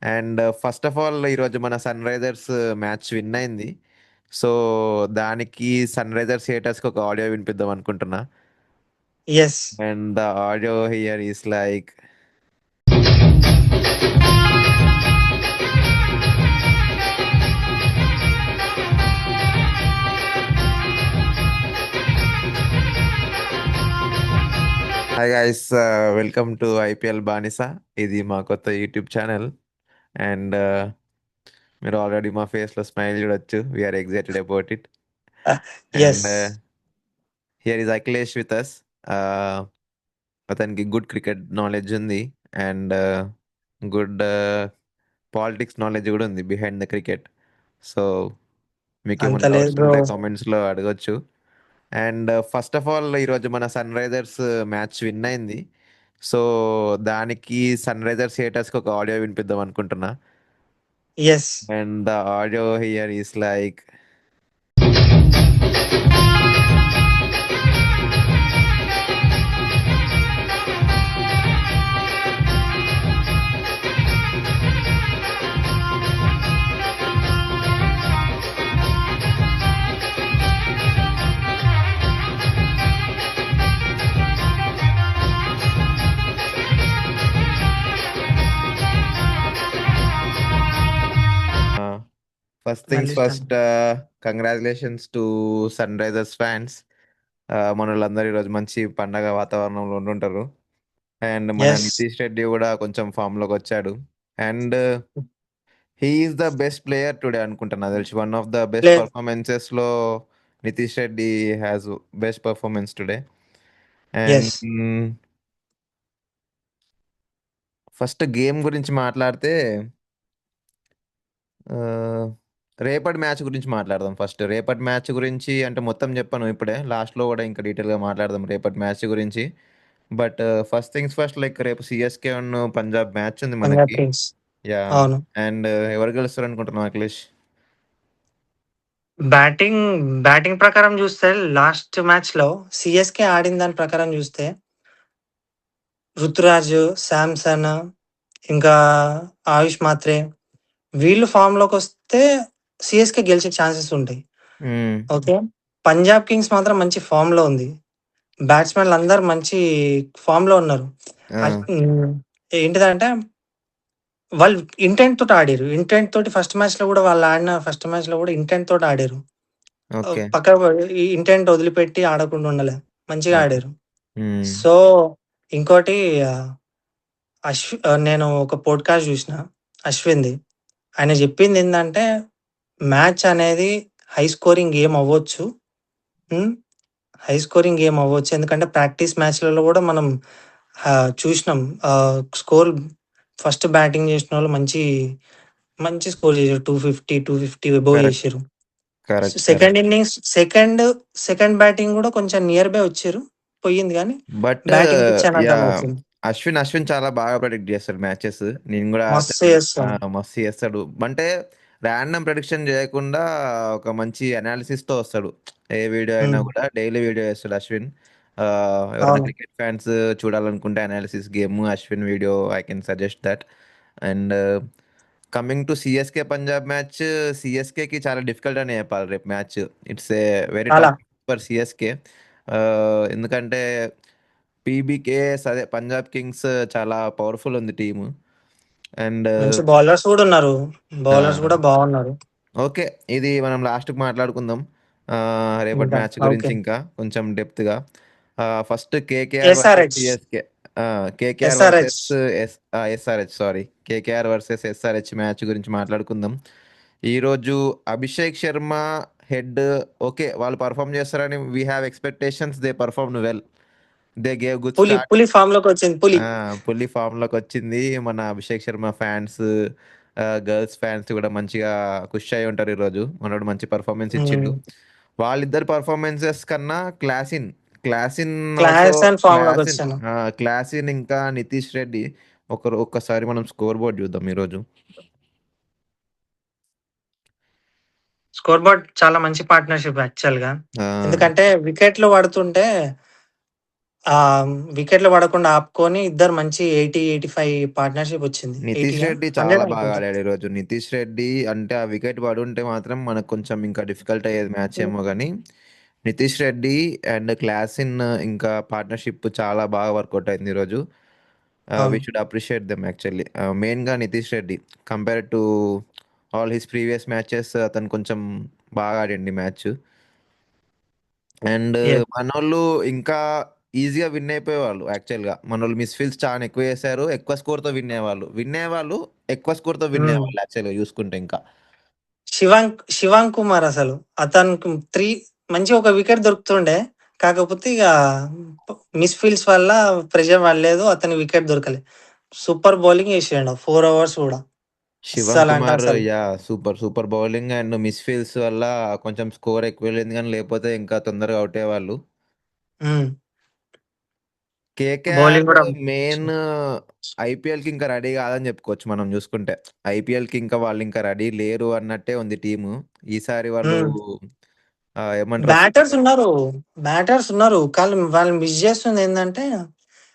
And first of all ఈరోజు మన Sunrisers match win అయింది. సో దానికి సన్ రైజర్స్ హేటర్స్కి ఒక ఆడియో వినిపిద్దాం అనుకుంటున్నా. Yes. And the audio here is like, hi guys, welcome to IPL బానిసా. ఇది మా కొత్త యూట్యూబ్ ఛానల్. అండ్ మీరు ఆల్రెడీ మా ఫేస్లో స్మైల్ చూడొచ్చు. We're excited about it. And Yes. Here is Akhilesh with us. అతనికి గుడ్ క్రికెట్ నాలెడ్జ్ ఉంది. అండ్ గుడ్ పాలిటిక్స్ నాలెడ్జ్ కూడా ఉంది బిహైండ్ ద క్రికెట్. సో మీకు అంత ఏమైనా లేదు డౌట్స్ బ్రో. ఉంటే కామెంట్స్లో అడగొచ్చు. అండ్ ఫస్ట్ ఆఫ్ ఆల్ ఈరోజు మన సన్ రైజర్స్ మ్యాచ్ విన్ అయింది. సో దానికి సన్ రైజర్స్ హేటర్స్కి ఒక ఆడియో వినిపిద్దాం అనుకుంటున్నా. Yes. And the audio here is like, first things మళ్ళీ start. First, congratulations to Sunrisers fans. మన వాళ్ళందరూ ఈరోజు మంచి పండగ వాతావరణంలో ఉండుంటారు. అండ్ మన ఎస్. నితీష్ రెడ్డి కూడా కొంచెం ఫామ్లోకి వచ్చాడు. And he is the best player today అనుకుంటున్నా. తెలిసి వన్ ఆఫ్ ద బెస్ట్ లేదు. పర్ఫార్మెన్సెస్లో Nitish Reddy has best performance today. And yes. First game గురించి మాట్లాడితే, ఆ, రేపటి మ్యాచ్ గురించి మాట్లాడదాం. ఫస్ట్ రేపటి మ్యాచ్ గురించి అంటే మొత్తం చెప్పాను ఇప్పుడే, లాస్ట్లో కూడా ఇంకా డీటెయిల్గా మాట్లాడదాం రేపటి మ్యాచ్ గురించి. But first things first, like రేపు సిఎస్కే పంజాబ్ మ్యాచ్ ఉంది పంజాబ్ మనకి. కింగ్స్. యా. అవును. అండ్ ఎవరు గెలుస్తారు అనుకుంటున్నావు అఖిలేష్? బ్యాటింగ్ బ్యాటింగ్ ప్రకారం చూస్తే లాస్ట్ మ్యాచ్ లో సిఎస్కే ఆడిన దాని ప్రకారం చూస్తే రుతురాజ్, శాంసన్, ఇంకా ఆయుష్ మాత్రే వీళ్ళు ఫామ్ లోకి వస్తే సిఎస్కే గెలిచే ఛాన్సెస్ ఉంటాయి. మ్మ్. ఓకే. పంజాబ్ కింగ్స్ మాత్రం మంచి ఫామ్ లో ఉంది. బ్యాట్స్మెన్లు అందరు మంచి ఫామ్ లో ఉన్నారు. ఆ, ఏంటిదంటే వాళ్ళు ఇంటెంట్ తోటి ఆడారు. ఇంటెంట్ తోటి ఫస్ట్ మ్యాచ్ లో కూడా వాళ్ళు ఆడిన ఫస్ట్ మ్యాచ్ లో కూడా ఇంటెంట్ తోటి ఆడారు. ఓకే. ఈ ఇంటెంట్ వదిలిపెట్టి ఆడకుండా ఉండలే. మంచిగా ఓకే. ఆడారు. మ్మ్. సో ఇంకోటి నేను ఒక పోడ్కాస్ట్ చూసిన అశ్విన్‌ది. ఆయన చెప్పింది ఏందంటే మ్యాచ్ అనేది హై స్కోరింగ్ గేమ్ అవ్వచ్చు. హ్మ్. హై స్కోరింగ్ గేమ్ అవ్వచ్చు. ఎందుకంటే ప్రాక్టీస్ మ్యాచ్‌లలో కూడా మనం చూసినాం. స్కోర్ ఫస్ట్ బ్యాటింగ్ చేసినోళ్ళు మంచి స్కోర్ చేసారు. 250, 250 అబోవ్ కరెక్ట్. చేసిర్రు. Correct. Second correct. Innings second batting కూడా కొంచెం నియర్ బై వచ్చిర్రు. పోయింది గానీ బట్ బ్యాటింగ్ పిచ్ అని యా, అర్థమైతుంది. అశ్విన్ చాలా బాగా ప్రెడిక్ట్ చేస్తాడు మ్యాచెస్. నేను కూడా మస్తు చేస్తాడు. మస్తు చేస్తాడు. అంటే ర్యాండమ్ ప్రెడిక్షన్ చేయకుండా ఒక మంచి అనాలిసిస్ తో వస్తాడు. ఏ వీడియో అయినా హ్మ్. కూడా డైలీ వీడియో చేస్తాడు అశ్విన్. ఆ, ఎవరైనా అవును. క్రికెట్ ఫ్యాన్స్ చూడాలనుకుంటే analysis game Ashwin video I can suggest that. And coming to CSK Punjab match, సిఎస్కేకి చాలా డిఫికల్ట్ అని చెప్పాలి రేపు మ్యాచ్. ఇట్స్ ఏ వెరీ చాలా టఫ్ ఫర్ సిఎస్కే. ఎందుకంటే పీబీకేఎస్ అదే పంజాబ్ కింగ్స్ చాలా పవర్ఫుల్ ఉంది టీము. అండ్ మంచి బౌలర్స్ కూడా ఉన్నారు. బౌలర్స్ కూడా బాగున్నారు. ఓకే, ఇది మనం లాస్ట్కి మాట్లాడుకుందాం. రేపటి ఇంకా మ్యాచ్ గురించి ఓకే. ఇంకా కొంచెం డెప్త్గా. First KKR versus SRH. CSK. KKR SRH. Versus SRH, sorry, KKR versus SRH match గురించి మాట్లాడుకుందాం. ఈరోజు అభిషేక్ శర్మ హెడ్, ఓకే, వాళ్ళు పర్ఫామ్ చేస్తారని we have expectations. They perform well. They gave good పులి స్టార్ట్. పులి ఫామ్ లోకి వచ్చింది. పులి. పుల్లి ఫామ్ లోకి వచ్చింది. మన Abhishek Sharma fans, girls fans కూడా మంచిగా ఖుషి అయి ఉంటారు ఈరోజు. మనోడు మంచి పర్ఫార్మెన్స్ ఇచ్చిండు. హ్మ్. వాళ్ళిద్దరు పర్ఫార్మెన్సెస్ కన్నా Klaasen Klaasen also class and form లోకి క్లాసిన్ వచ్చాను. క్లాసిన్ ఇంకా నితీష్ రెడ్డి. ఒక్కసారి మనం స్కోర్ బోర్డ్ చూద్దాం ఈరోజు. స్కోర్ బోర్డ్ చాలా మంచి పార్ట్నర్షిప్ యాక్చువల్ గా. ఆ, ఎందుకంటే వికెట్లు పడుతుంటే వికెట్లు పడకుండా ఆపుకొని ఇద్దరు మంచి 80, 85 పార్ట్నర్‌షిప్ వచ్చింది. నితీష్ 80యా? రెడ్డి 100 చాలా బాగా అనుకుంటా. ఆడాడు ఈరోజు. నితీష్ రెడ్డి అంటే ఆ వికెట్ పడుంటే మాత్రం మనకు కొంచెం ఇంకా డిఫికల్ట్ అయ్యేది మ్యాచ్ హ్మ్. ఏమో కానీ నితీష్ రెడ్డి అండ్ క్లాసిన్ ఇంకా పార్ట్నర్షిప్ చాలా బాగా వర్కౌట్ అయింది ఈరోజు. వీ అవును. Should appreciate them actually. మెయిన్గా Nitish Reddy compare to all his previous matches అతను కొంచెం బాగా ఆడిండి మ్యాచ్. And yes. మనోళ్ళు ఇంకా ఈజీగా విన్ అయిపోయేవాళ్ళు యాక్చువల్గా. మనోళ్ళు మిస్ఫీల్డ్స్ చాలా ఎక్కువ చేశారు, ఎక్కువ స్కోర్తో విన్ అయ్యేవాళ్ళు ఎక్కువ స్కోర్తో విన్ హ్మ్. అయ్యేవాళ్ళు యాక్చువల్గా చూసుకుంటే ఇంకా. శివాంక్ కుమార్ అసలు అతనికి 3 మంచిగా ఒక వికెట్ దొరుకుతుండే. కాకపోతే ఇగ మిస్‌ఫీల్డ్స్ వల్ల ప్రెషర్ పడలేదు. అతనికి వికెట్ దొరకలే. సూపర్ బౌలింగ్ చేసిండు 4 ఓవర్స్ కూడా. శివం అస్సలంటే కుమార్ అసలు. Yeah super super bowling and misfields వల్ల కొంచెం స్కోర్ ఎక్కువ వెళ్ళింది, కానీ లేకపోతే ఇంకా తొందరగా అవుట్ అయ్యేవాళ్ళు. హ్మ్. కేకేఆర్ బౌలింగ్ కూడా మెయిన్ ఐపీఎల్కి ఇంకా రెడీ కాదని చెప్పుకోవచ్చు మనం చూసుకుంటే. ఐపీఎల్కి ఇంకా వాళ్ళు ఇంకా రెడీ లేరు అన్నట్టే ఉంది టీము. ఈసారి వాళ్ళు హ్మ్. ఏమంటారు బ్యాటర్స్ ఉన్నారు. బ్యాటర్స్ ఉన్నారు. కానీ వాళ్ళు మిస్ చేస్తుందేందంటే,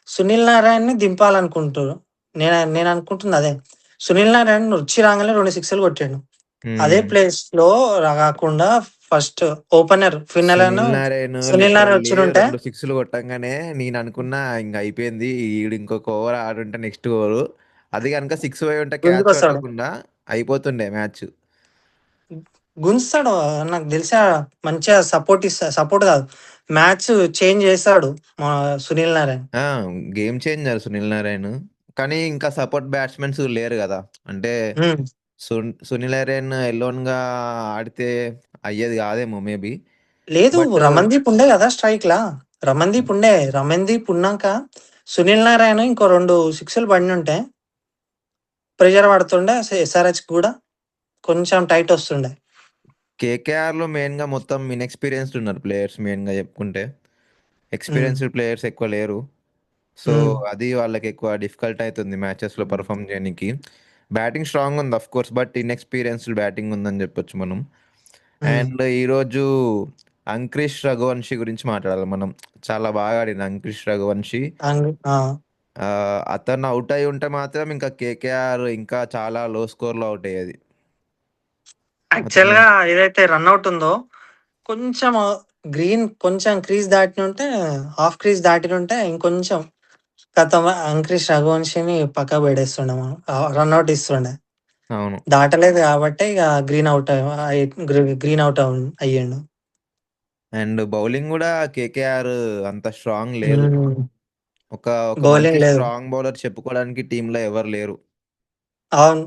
సునీల్ నారాయణ్‌ని దింపాలనుకుంటుర్రు. నేను అనుకుంటుంది అదే. సునీల్ నారాయణ్ వచ్చి రాంగానే 2 సిక్స్‌లు కొట్టిండు. అదే మ్మ్. ప్లేస్‌లో కాకుండా ఫస్ట్ ఓపెనర్ ఫిన్నెలను Sunil Narine Sunil Narine literally వచ్చినుంటే 2 సిక్స్లు కొట్టంగానే నేను అనుకున్నా ఇంకా అయిపోయింది, ఈడు ఇంకొక ఓవర్ ఆడుంటే నెక్స్ట్ ఓవర్ అది కనుక 6 పోయి ఉంటే క్యాచ్ గుంజుకొస్తాడు. పట్టకుండా అయిపోతుండే మ్యాచ్. గుంజుతాడు. నాకు తెలిసి మంచిగా సపోర్ట్ కాదు. మ్యాచ్ చేంజ్ చేస్తాడు మా Sunil Narine. Game changer Sunil Narine. కానీ ఇంకా సపోర్ట్ బ్యాట్స్మెన్స్ లేరు కదా. అంటే హ్మ్. సునీల్ నారాయణ్ ఎల్లోన్ గా ఆడితే అయ్యేది కాదేమో మేబీ. లేదు. బట్ రమణ్‌దీప్ ఉండే గదా స్ట్రైక్‌లా. రమణ్‌దీప్ ఉన్నాక సునీల్ నారాయణ ఇంకో 2 సిక్స్‌లు పడినుంటే ప్రెషర్ పడుతుండే. ఎస్ఆర్‌హెచ్‌కి గూడా కొంచెం టైట్ ఒస్తుండే. కేకేఆర్ లో మెయిన్ గా మొత్తం ఇన్ఎక్స్పీరియన్స్డ్ ఉన్నారు ప్లేయర్స్, మెయిన్ గా చెప్పుకుంటే హ్మ్. ఎక్స్పీరియన్స్డ్ ప్లేయర్స్ ఎక్కువ లేరు. సో హ్మ్. అది వాళ్ళకి ఎక్కువ డిఫికల్ట్ అవుతుంది మ్యాచెస్ లో పర్ఫామ్ చేయడానికి. బ్యాటింగ్ స్ట్రాంగ్ ఉంది of course, but inexperienced batting ఉందని చెప్పొచ్చు మనం. హ్మ్. అండ్ ఈరోజు అంక్రిష్ రఘువంశీ గురించి మాట్లాడాలి మనం. చాలా బాగా ఆడింది అంక్రిష్ రఘువంశీ. ఆ! ఆ, అతను అవుట్ అయి ఉంటే మాత్రం ఇంకా కేకేఆర్ ఇంకా చాలా లో స్కోర్లో అవుట్ అయ్యేది. అతను యాక్చువల్‌గా ఏదైతే రనౌట్ ఉందో కొంచెం కొంచెం క్రీజ్ దాటినుంటే హాఫ్ క్రీజ్ దాటినుంటే ఇంకొంచెం ఖతం అంక్రిష్ రఘువంశిని పక్కకు పడేస్తుండే మనం. రనౌట్ ఇస్తుండే. అవును. దాటలేదు గాబట్టే ఇగ గ్రీన్ అవుట్ అయ్యిండు. అండ్ బౌలింగ్ కూడా కేకేఆర్ అంత స్ట్రాంగ్ లేదు. హ్మ్. ఒక ఒక మంచి బౌలింగ్ లేదు. స్ట్రాంగ్ బౌలర్ చెప్పుకోవడానికి టీంలో ఎవరు లేరు. అవును.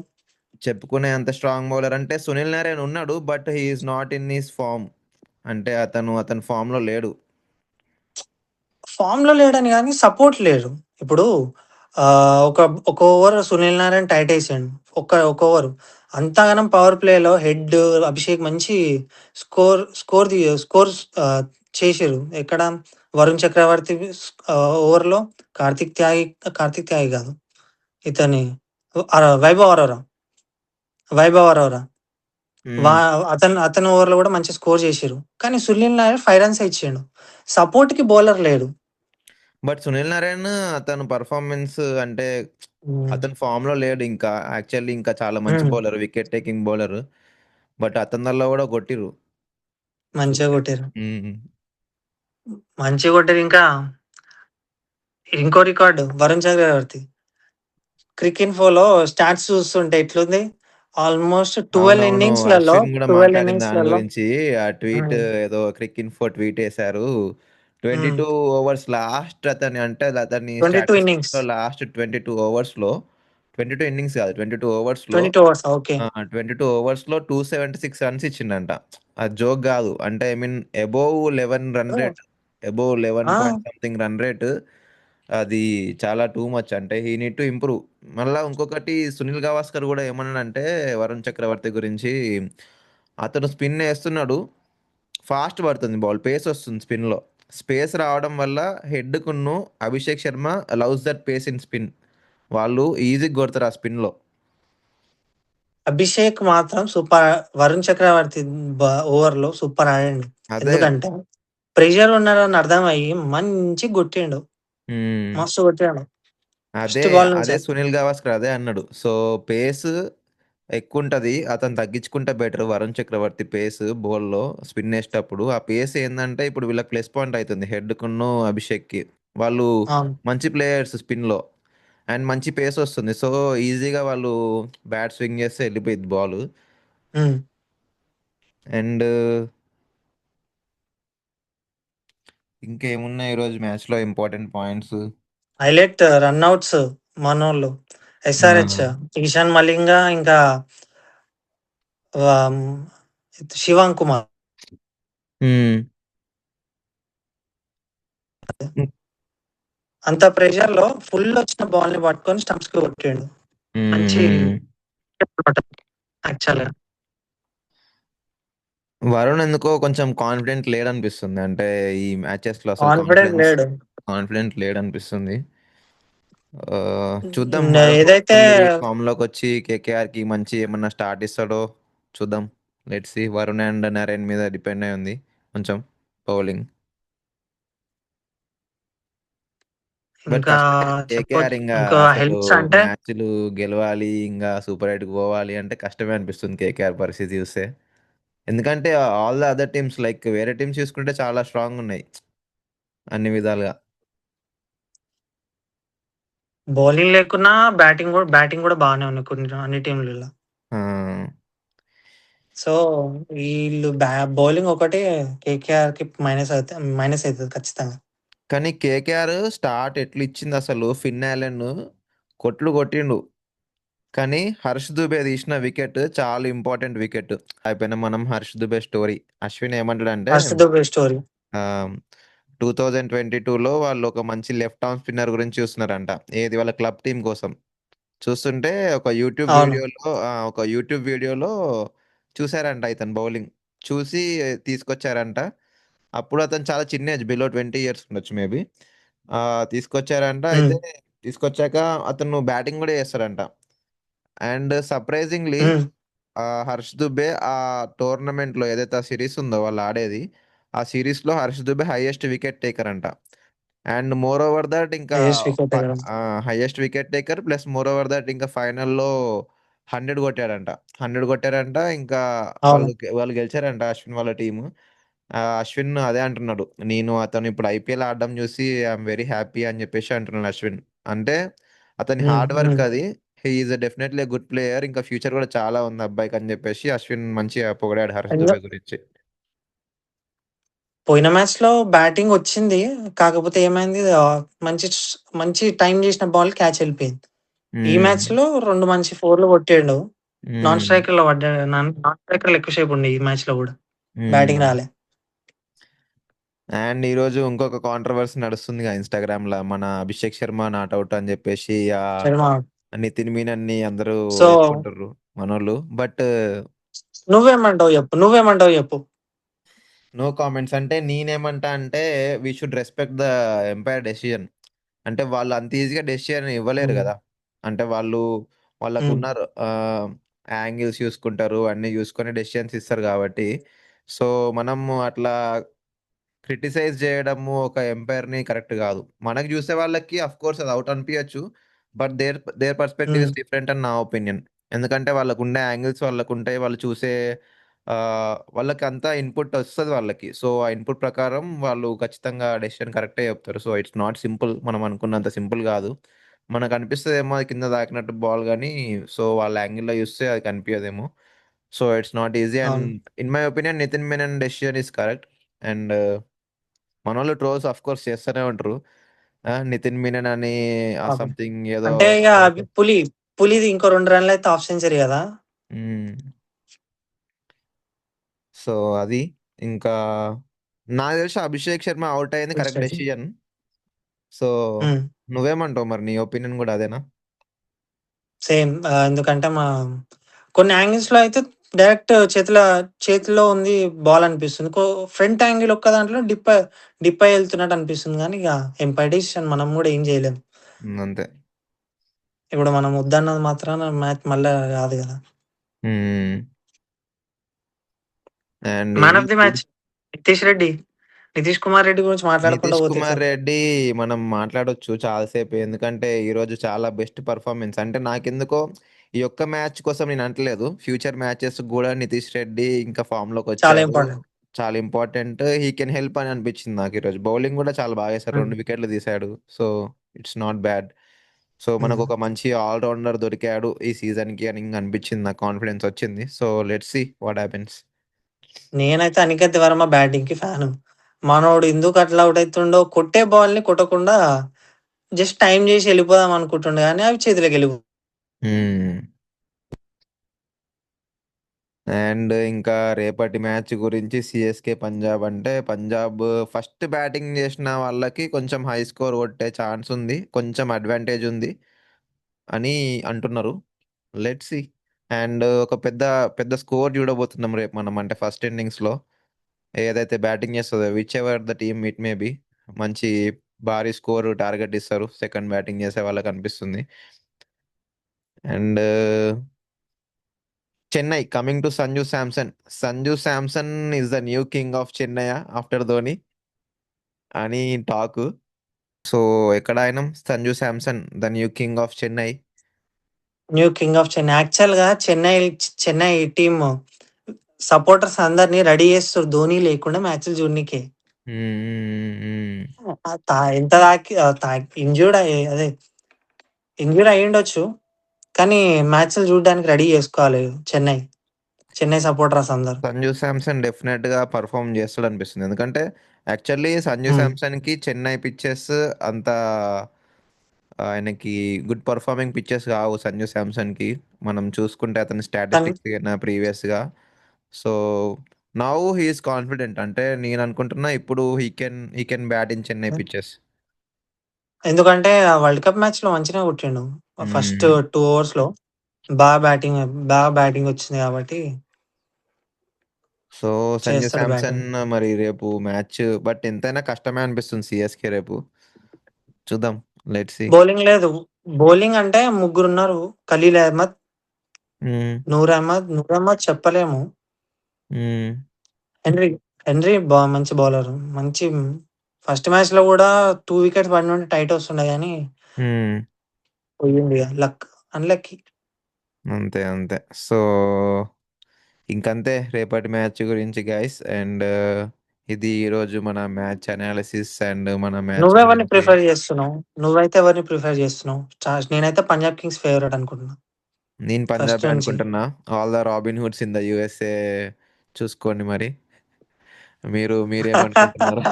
చెప్పుకునే అంత స్ట్రాంగ్ బౌలర్ అంటే సునీల్ నారాయణ ఉన్నాడు, but he's not in his form. అంటే అతని ఫామ్ లో లేడు. ఫామ్‌లో లేడని గాని సపోర్ట్ లేరు. ఇప్పుడు ఒక ఒక ఓవర్ సునీల్ నారాయణ టైటేసిండు. ఒక ఓవరు. అంతగనం పవర్ ప్లేలో అభిషేక్ మంచి స్కోర్ చేసిర్రు. ఎక్కడ వరుణ్ చక్రవర్తి ఓవర్‌లో కార్తిక్ త్యాగి గాదు. ఇతని వైభవ్ అరోరా. వైభవ్ అరోరా. వా మ్మ్. అతని ఓవర్‌లో గూడా మంచి స్కోర్ చేసిర్రు. కానీ సునీల్ నారాయణ 5 రన్సే ఇచ్చిండు. సపోర్ట్‌కి బౌలర్ లేడు. బట్ సునీల్ నారాయణ అతను పర్ఫార్మెన్స్ అంటే హ్మ్. అతని ఫామ్ లో లేడు ఇంకా. యాక్చువల్లీ ఇంకా చాలా మంచి హ్మ్. Bowler, wicket taking bowler. But అతనిలో కూడా కొట్టిరు మంచిగా వికెట్. కొట్టిర్రు. మంచిగా కొట్టిర్రు. ఇంకా ఇంకో రికార్డ్ వరుణ్ చక్రవర్తి. క్రికిన్‌ఫోలో స్టాట్స్ చూస్తుంటే ఎట్లుంది? ఆల్మోస్ట్ 12 అవునవును, ఇన్నింగ్స్‌లలో అశ్విన్ కూడా 12 మాట్లాడిన దాని ఇన్నింగ్స్‌లలో గురించి. ఆ ట్వీట్ హ్మ్. ఏదో క్రిక్ ఇన్ఫో ట్వీట్ వేశారు. ట్వంటీ హ్మ్. టూ ఓవర్స్ లాస్ట్ అతని 22 స్టాటిస్టిక్స్ ఇన్నింగ్స్. లో లాస్ట్ 22 ఓవర్స్ లో, 22 ఇన్నింగ్స్ కాదు 22 ఓవర్స్ లో, 22 ఓవర్స్. ఓకే. 22 ఓవర్స్ లో 276 రన్స్ ఇచ్చిండంట. అది జోక్ కాదు. అంటే I mean above 11 run oh! Rate, above 11 ఆ! Point something run rate. అది చాలా టూ మచ్. అంటే హీ నీడ్ టు ఇంప్రూవ్. మళ్ళా ఇంకొకటి సునీల్ గవాస్కర్ కూడా ఏమన్నాడంటే వరుణ్ చక్రవర్తి గురించి, అతను స్పిన్ వేస్తున్నాడు, ఫాస్ట్ పడుతుంది బాల్, పేస్ వస్తుంది స్పిన్లో. స్పేస్ రావడం వల్ల హెడ్కును Abhishek Sharma loves that pace in spin. వాళ్ళు ఈజీగా కొడతారు ఆ స్పిన్లో. అభిషేక్ మాత్రం సూపర్. వరుణ్ చక్రవర్తి ఓవర్‌లో సూపర్ ఆడిండు. అదే. ఎందుకంటే ప్రెషర్ ఉన్నారని అర్థమయ్యి మంచిగా కొట్టిండు. హ్మ్. మస్తు కొట్టాడు. అదే ఫస్ట్ బాల్ అదే నుంచే. సునీల్ గవాస్కర్ అదే అన్నాడు. సో పేస్ ఎక్కువుంటది. అతను తగ్గించుకుంటే బెటర్. వరుణ్ చక్రవర్తి పేస్ బౌల్‌లో స్పిన్ ఏసేటప్పుడు. ఆ పేస్ ఏందంటే ఇప్పుడు వీళ్ళకి ప్లస్ పాయింట్ అయితుంది. హెడ్‌కును, అభిషేక్‌కి. వాళ్ళు అవును. మంచి ప్లేయర్స్ స్పిన్‌లో. అండ్ మంచి పేస్ వస్తుంది. సో ఈజీగా వాళ్ళు బ్యాట్ స్వింగ్ చేస్తే వెళ్ళిపోయిద్ది బాల్. హ్మ్. అండ్ ఇంకేమున్నాయి ఈరోజు మ్యాచ్‌లో ఇంపార్టెంట్ పాయింట్స్? హైలైట్ రన్‌ఔట్స్ మనోళ్ళు. ఎస్ఆర్‌హెచ్, ఆ! ఈశాన్ మలింగ ఇంకా ఆహ్, శివాంగ్ కుమార్. హ్మ్. అంత ప్రెషర్‌లో ఫుల్ వచ్చిన బాల్‌ని పట్టుకొని స్టంప్స్‌కి కొట్టిండు. హ్మ్. మంచి హ్మ్. యాక్చువల్‌గా. వరుణ్ ఎందుకో కొంచెం కాన్ఫిడెంట్ లేడనిపిస్తుంది. అంటే ఈ మ్యాచెస్‌లో అసలు కాన్ఫిడెంట్ లేడు. కాన్ఫిడెంట్ లేడనిపిస్తుంది. చూద్దాం హ్మ్. వరుణ్ ఏదైతే మళ్ళీ ఫామ్‌లోకొచ్చి కేకేఆర్‌కి మంచి ఏమన్నా స్టార్ట్ ఇస్తాడో చూద్దాం. Let's see. Varun and Narine మీద డిపెండ్ అయి ఉంది కొంచెం బౌలింగ్. బట్ ఇంకా కష్టమే. కేకేఆర్ ఇంగా ఇంకో అసలు హెల్ప్స్ అంటే మ్యాచ్‌లు గెలవాలి, ఇంగా సూపర్ ఎయిట్‌కి పోవాలి అంటే కష్టమే అనిపిస్తుంది కేకేఆర్ పరిస్థితి చూస్తే. ఎందుకంటే all the other teams like వేరే టీమ్స్ చూసుకుంటే చాలా స్ట్రాంగ్ ఉన్నాయి అన్ని విధాలుగా. బౌలింగ్ లేకున్నా బ్యాటింగ్ గూడా బానే ఉన్నాయి అన్ని టీమ్‌లలో. ఆ! సో, వీళ్ళు బౌలింగ్ ఒకటే కేకేఆర్‌కి మైనస్ అయితది ఖచ్చితంగా. కానీ కేకేఆర్ స్టార్ట్ ఎట్లిచ్చింది అసలు ఫిన్ అలెన్ కొట్లు కొట్టిండు. కానీ హర్ష్ దుబే తీసిన వికెట్ చాలా ఇంపార్టెంట్ వికెట్. అయిపోయిన మనం హర్ష్ దుబే స్టోరీ. అశ్విన్ ఏమంటాడంటే ఫస్ట్ దుబే స్టోరీ. ఆహ్, 2022లో వాళ్ళు ఒక మంచి లెఫ్ట్ ఆర్మ్ స్పిన్నర్ గురించి చూస్తున్నారంట. ఏది వాళ్ళ క్లబ్ టీమ్ కోసం. చూస్తుంటే అవును. ఒక యూట్యూబ్ వీడియోలో చూసారంట ఇతను బౌలింగ్. చూసి తీసుకొచ్చారంట. అప్పుడు అతను చాలా చిన్న ఏజ్ బిలో 20 ఇయర్స్ ఉండొచ్చు మేబీ. తీసుకొచ్చారంట. హ్మ్. అయితే తీసుకొచ్చాక అతను బ్యాటింగ్ గూడా చేస్తాడంట. అండ్ సర్ప్రైజింగ్‌లీ హ్మ్. హర్ష్ దుబే ఆ టోర్నమెంట్‌లో ఏదైతే ఆ సీరీస్ ఉందో వాళ్ళు ఆడేది. ఆ సీరీస్‌లో Harsh Dubey highest wicket taker అంట. అండ్ మోర్ ఓవర్ థట్ ఇంకా హైయెస్ట్ వికెటే ఫ గదా! Highest wicket taker plus more over that ఇంకా ఫైనల్‌లో 100 కొట్టాడంట. 100 కొట్టారంట. ఇంకా అవును. వాళ్ళు గెలిచారంట అశ్విన్ వాళ్ళ టీము. అశ్విన్ అదే అంటున్నాడు. నేను అతను ఇప్పుడు ఐపీఎల్ ఆడడం చూసి ఐయామ్ వెరీ హ్యాపీ అని చెప్పేసి అంటున్నాడు అశ్విన్. అంటే అతని హ్మ్. హార్డ్ వర్క్ హ్మ్. అది. He is definitely a good player. ఇంకా ఫ్యూచర్ కూడా చాలా ఉంది అబ్బాయికి అని చెప్పేసి అశ్విన్ మంచిగా పొగిడాడు హర్ష్ ఎందు దుబే గురించి. పోయిన మ్యాచ్‌లో బ్యాటింగొచ్చింది. కాకపోతే ఏమైంది మంచి టైమ్ జేసిన బాల్ క్యాచ్ ఎళ్ళిపోయింది. ఈ హ్మ్. మ్యాచ్‌లో 2 మంచి 4లు కొట్టిండు. హ్మ్. నాన్ స్ట్రైకర్‌లో ఎక్కువ సేపు ఉండే ఈ మ్యాచ్‌లో గూడా. బ్యాటింగ్ హ్మ్. రాలే. అండ్ ఈరోజు ఇంకొక కాంట్రోవర్సీ నడుస్తుందిగా ఇన్‌స్టాగ్రామ్‌ల. మన 'అభిషేక్ శర్మ నాట్ ఔట్' అని జెప్పేసి శర్మ. నితిన్ మీనన్‌ని అందరూ సో, ఏసుకుంటుర్రు మనోళ్ళు. బట్ నువ్వేమంటావు జెప్పు? No comments. అంటే నేనేమంటా అంటే we should respect the umpire decision. అంటే వాళ్ళు అంత ఈజీగా డెసిషన్ ఇవ్వలేరు హ్మ్. గదా! అంటే హ్మ్. వాళ్ళకున్న యాంగిల్స్ చూసుకుంటారు. అన్నీ చూసుకొని డెసిషన్స్ ఇస్తారు గాబట్టి. సో, మనము అట్లా క్రిటిసైజ్ జేయడము ఒక ఎంపైర్‌ని కరెక్ట్ గాదు. మనకు జూసే వాళ్ళకి ఆఫ్‌కోర్స్ అది ఔట్ అనిపియచ్చు. బట్ దేర్ పర్స్పెక్టివ్ హ్మ్. ఈస్ డిఫరెంట్ అని నా ఒపీనియన్. ఎందుకంటే వాళ్ళకుండే యాంగిల్స్ వాళ్ళకుంటాయి. వాళ్ళు చూసే వాళ్ళకంతా ఇన్‌పుట్ ఒస్తది వాళ్ళకి. సో, ఆ ఇన్‌పుట్ ప్రకారం వాళ్ళు ఖచ్చితంగా డెసిషన్ కరెక్టే చెప్తారు. So, it's not simple. మనం అనుకున్నంత సింపుల్ గాదు. మనకనిపిస్తదేమో అది కింద తాకినట్టు బాల్ గానీ, సో, వాళ్ళ యాంగిల్‌లో చూస్తే అది కనిపియదేమో. So, it's not easy and అవును. In my opinion Nitin Menon decision is correct. And మనోళ్ళు ట్రోల్స్ ఆఫ్‌కోర్స్ చేస్తూనే ఉంటారు. నితిన్ మీనన్ అని ఓకే. సంథింగ్ ఏదో అంటే ఇగ ఏదో అవి పులిది ఇంకో 2 రన్‌లయితే హాఫ్ సెంచరీ గదా! హ్మ్. సో, అది. ఇంకా నాకు తెలిసి అభిషేక్ శర్మ ఔట్ అయింది full correct stretch. Decision. So, హ్మ్. నువ్వేమంటావు మరి నీ ఒపీనియన్ గూడా అదేనా? సేమ్. ఎందుకంటే కొన్ని యాంగిల్స్‌లో అయితే డైరెక్ట్ చేతిలో ఉంది బాల్ అనిపిస్తుంది. ఫ్రంట్ యాంగిల్ ఒక్క దాంట్లో డిప్ అయ్యి ఎళ్తున్నట్టు అనిపిస్తుంది గానీ, ఇగ ఎంపైర్ డెసిషన్ మనం గూడా ఏం జేయలేం. హ్మ్. అంతే. ఇప్పుడు మనం వద్దన్నది మాత్రాన మ్యాచ్ మళ్ళా గాదు గదా! హ్మ్. అండ్ మ్యాన్ ఇది of the match Nitish Reddy. Nitish Kumar Reddy గురించి మాట్లాడకుండా నితీష్ పోతే కుమార్ ఎట్లా? రెడ్డి మనం మాట్లాడొచ్చు చాలాసేపు, ఎందుకంటే ఈరోజు చాలా బెస్ట్ పర్ఫార్మెన్స్. అంటే నాకెందుకో ఈ ఒక్క మ్యాచ్ కోసం నేను అంటలేదు, ఫ్యూచర్ మ్యాచెస్ కూడా నితీష్ రెడ్డి ఇంకా ఫామ్లోకి చాలా వచ్చాడు. ఇంపార్టెంట్. చాలా ఇంపార్టెంట్, హీ కెన్ హెల్ప్ అని అనిపించింది నాకు ఈరోజు. బౌలింగ్ కూడా చాలా బాగా వేశాడు, హ్మ్. 2 వికెట్లు తీశాడు. So it's not bad. So మనకు హ్మ్. ఒక మంచి ఆల్రౌండర్ దొరికాడు ఈ సీజన్కి అని ఇంకా అనిపించింది, నాకు కాన్ఫిడెన్స్ వచ్చింది. So let's see what happens. నేనైతే అనికేత్ వర్మ బ్యాటింగ్‌కి ఫ్యాను. మనోడు ఎందుకు అట్లా ఔట్ అయితుండో, కొట్టే బాల్‌ని కొట్టకుండా జస్ట్ టైమ్ చేసి ఎళ్ళిపోదాం అనుకుంటుండే గానీ అవి చేతిలోకెళ్ళిపో అండ్ ఇంకా రేపటి మ్యాచ్ గురించి, సిఎస్కే పంజాబ్ అంటే, పంజాబ్ ఫస్ట్ బ్యాటింగ్ చేసిన వాళ్ళకి కొంచెం హై స్కోర్ కొట్టే ఛాన్స్ ఉంది, కొంచెం అడ్వాంటేజ్ ఉంది అని అంటున్నారు. Let's see. అండ్ ఒక పెద్ద పెద్ద స్కోర్ చూడబోతున్నాం రేపు మనం, అంటే ఫస్ట్ ఇన్నింగ్స్లో ఏదైతే బ్యాటింగ్ చేస్తుందో, which ever the team it may be, మంచి భారీ స్కోర్ టార్గెట్ ఇస్తారు సెకండ్ బ్యాటింగ్ చేసే వాళ్ళకి అనిపిస్తుంది. And Chennai coming to Sanju Samson. Sanju Samson is the new king of Chennai after Dhoni అని టాక్. సో ఎక్కడ ఆయన Sanju Samson the new king of Chennai. New king of Chennai. యాక్చువల్‌గా చెన్నై టీమ్ సపోర్టర్స్ అందరిని రెడీ చేస్తుర్రు ధోని లేకుండా మ్యాచ్‌లు చూడనీకే. ఎంత తాకి ఇంజ్యూర్డ్ అదే ఇంజ్యూర్ అయ్యుండొచ్చు. కానీ మ్యాచ్‌లు చూడడానికి రెడీ చేసుకోవాలి చెన్నై సపోర్టర్స్ అందరూ. సంజు శాంసన్ డెఫినెట్ గా పర్ఫామ్ చేస్తాడు అనిపిస్తుంది, ఎందుకంటే యాక్చువల్లీ సంజు హ్మ్. శాంసన్ కి చెన్నై పిచ్చెస్ అంత ఆయనకి గుడ్ పర్ఫార్మింగ్ పిచ్చెస్ కావు సంజు శాంసన్ కి. మనం చూసుకుంటే అతని కానీ స్టాటిస్టిక్స్ ప్రీవియస్ గా. సో నౌ హీఈస్ కాన్ఫిడెంట్, అంటే నేను అనుకుంటున్నా ఇప్పుడు he can bat in Chennai pitches. ఎందుకంటే ఆ వరల్డ్ కప్ మ్యాచ్‌లో మంచిగానే కొట్టిండు. ఫస్ట్ 2 ఓవర్స్‌లో బాగా బ్యాటింగ్ బాగా బ్యాటింగ్ వచ్చింది కాబట్టి సో సంజు చేస్తాడు శాంసన్ బ్యాటింగ్. మరి రేపు మ్యాచ్, బట్ ఎంతైనా కష్టమే అనిపిస్తుంది సిఎస్కే రేపు. చూద్దాం, లెట్స్ సి. బౌలింగ్ లేదు. బౌలింగ్ అంటే ముగ్గురున్నారు. ఖలీల్ అహ్మద్, నూర్ అహ్మద్ చెప్పలేము. హెన్రీ, మంచి బౌలర్. మంచి ఫస్ట్ మ్యాచ్‌లో గూడా 2 వికెట్స్ పడినుంటే టైట్ వస్తుండే గానీ పోయింది ఇగ అన్‌లక్కీ. అంతే అంతే. సో ఇంకంతే రేపటి మ్యాచ్ గురించి గైస్. అండ్ ఇది ఈరోజు మన మ్యాచ్ అనాలిసిస్ అండ్ మన మ్యాచ్ నువ్వెవరిని గురించి. ప్రిఫర్ చేస్తున్నావు? నువ్వైతే ఎవరిని ప్రిఫర్ చేస్తున్నావు? నేనైతే పంజాబ్ కింగ్స్ ఫేవరెట్ అనుకుంటున్నా నేను ఫస్ట్ పంజాబే నుంచి. అనుకుంటున్నా. All the robin hoods in the USA చూసుకోండి మరి. మీరేమనుకుంటున్నారో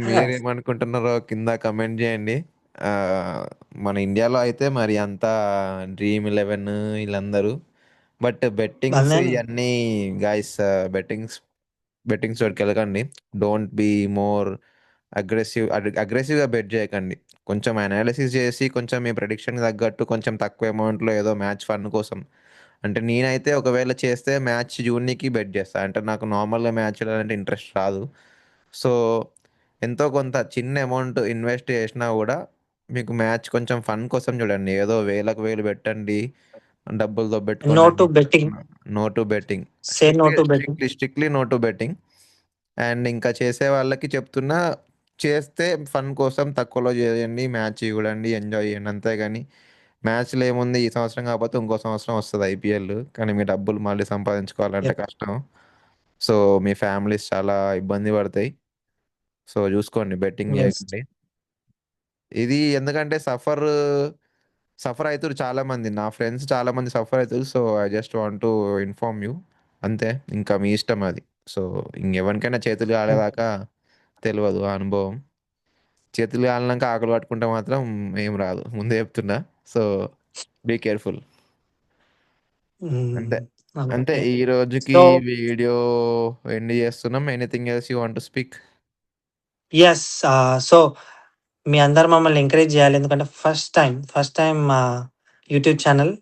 మీరేమనుకుంటున్నారో కింద కమెంట్ చేయండి. ఆ, మన ఇండియాలో అయితే మరి అంతా డ్రీమ్ 11 వీళ్ళందరూ. బట్ బెట్టింగ్స్ బంద్ ఇవన్నీ గైస్, బెట్టింగ్స్ బెట్టింగ్స్ తోటికి వెళ్ళకండి. డోంట్ బీ మోర్ అగ్రెసివ్గా బెట్ చేయకండి. కొంచెం అనాలిసిస్ చేసి, కొంచెం మీ ప్రెడిక్షన్ తగ్గట్టు కొంచెం తక్కువ అమౌంట్లో ఏదో మ్యాచ్ ఫన్ కోసం. అంటే నేనైతే ఒకవేళ చేస్తే మ్యాచ్ జూన్కి బెట్ చేస్తా, అంటే నాకు నార్మల్గా మ్యాచ్ అంటే ఇంట్రెస్ట్ రాదు. సో ఎంతో కొంత చిన్న అమౌంట్ ఇన్వెస్ట్ చేసినా కూడా మీకు మ్యాచ్ కొంచెం ఫన్ కోసం చూడండి. ఏదో వేలకు వేలు పెట్టండి, డబ్బులు నో టు దొబ్బెట్టుకోనండి. Betting. No to betting. Say no strictly to betting. Strictly strictly no to betting. And ఇంకా చేసే వాళ్ళకి చెప్తున్నా, చేస్తే ఫన్ కోసం తక్కువలో చేయండి, మ్యాచ్ చూడండి, ఎంజాయ్ చేయండి, అంతేగాని మ్యాచ్లో ఏముంది, ఈ సంవత్సరం కాకపోతే ఇంకో సంవత్సరం వస్తుంది ఐపీఎల్, కానీ మీ డబ్బులు మళ్ళీ సంపాదించుకోవాలంటే యెప్. కష్టం. సో మీ ఫ్యామిలీస్ చాలా ఇబ్బంది పడతాయి. సో చూసుకోండి, బెట్టింగ్ యెస్. చేయకండి. ఇది ఎందుకంటే సఫర్ సఫర్ అవుతారు చాలా మంది, నా ఫ్రెండ్స్ చాలా మంది సఫర్ అవుతారు. So I just want to inform you, అంతే. ఇంకా మీ ఇష్టం అది. సో ఇంకెవరికైనా చేతులు కాలేదాకా తెలియదు ఆ అనుభవం. చేతులు కాలినాక ఆకలి పట్టుకుంటే మాత్రం ఏం రాదు, ముందే చెప్తున్నా. So be careful. హ్మ్. అంతే. అంతే ఓకే. ఈ రోజుకి సో వీడియో ఎండ్ చేస్తున్నాం. Anything else you want to speak? Yes. So మీ అందరూ మమ్మల్ని ఎంకరేజ్ చేయాలి. ఎందుకంటే ఫస్ట్ టైమ్ మా యూట్యూబ్ ఛానల్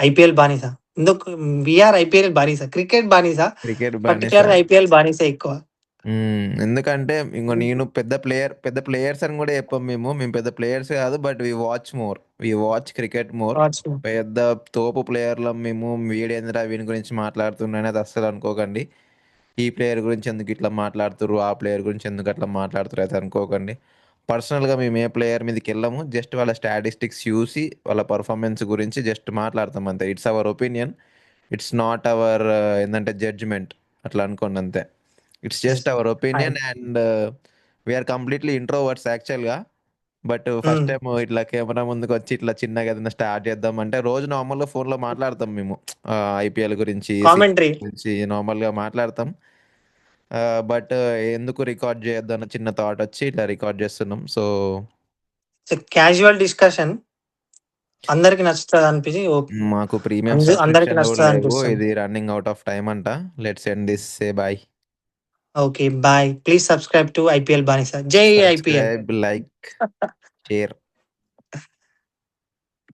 ఐపీఎల్ బానిస. ఎందుకు ఐపీఎల్ బానిస. క్రికెట్ బానిస. క్రికెట్ బానిస. పర్టిక్యులర్‌గా ఐపీఎల్ బానిసే ఎక్కువ. ఎందుకంటే ఇంకో హ్మ్. నేను పెద్ద ప్లేయర్స్ అని కూడా చెప్పాం. మేము పెద్ద ప్లేయర్స్ కాదు, but we watch cricket more. Watch పెద్ద తోపు ప్లేయర్లం మేము. వీడేంద్ర వీని గురించి మాట్లాడుతున్నా అనేది అస్సలు అనుకోకండి. ఈ ప్లేయర్ గురించి ఎందుకు ఇట్లా మాట్లాడుతుర్రు, ఆ ప్లేయర్ గురించి ఎందుకు అట్లా మాట్లాడుతుర్రు అయితే అనుకోకండి. పర్సనల్గా మేము ఏ ప్లేయర్ మీదకి వెళ్ళాము, జస్ట్ వాళ్ళ స్టాటిస్టిక్స్ చూసి వాళ్ళ పర్ఫార్మెన్స్ గురించి జస్ట్ మాట్లాడతాం అంతే. It's our opinion, it's not our ఏంటంటే జడ్జిమెంట్, అట్లా అనుకోండి అంతే. It's yes. Just our fine. Opinion and we are completely introverts యాక్చువల్గా. But first hmm. టైం ఇట్లా కెమెరా ముందుకు వచ్చి ఇట్లా చిన్నగా ఏదైనా స్టార్ట్ చేద్దాం అంటే, రోజు నార్మల్గా ఫోన్లో మాట్లాడతాం మేము, ఐపీఎల్ గురించి, కామెంటరీ. సీజన్ గురించి నార్మల్గా మాట్లాడతాం. బట్ ఎందుకు రికార్డ్ చేయొద్దు అన్న చిన్న థాట్ వచ్చి ఇట్లా రికార్డ్ చేస్తున్నాం. So it's casual discussion. అందరికి నచ్చుతదనిపించి ఓకే. మాకు ప్రీమియం అందరికి సబ్స్క్రిప్షన్లు కూడా లేవు, నచ్చుతదనిపిస్తుంది. ఇది రన్నింగ్ అవుట్ ఆఫ్ టైం అంట. Let's end this, say bye. Okay. Bye. Please subscribe to IPL బానిస. జై ఐపీఎల్. Subscribe, like, share.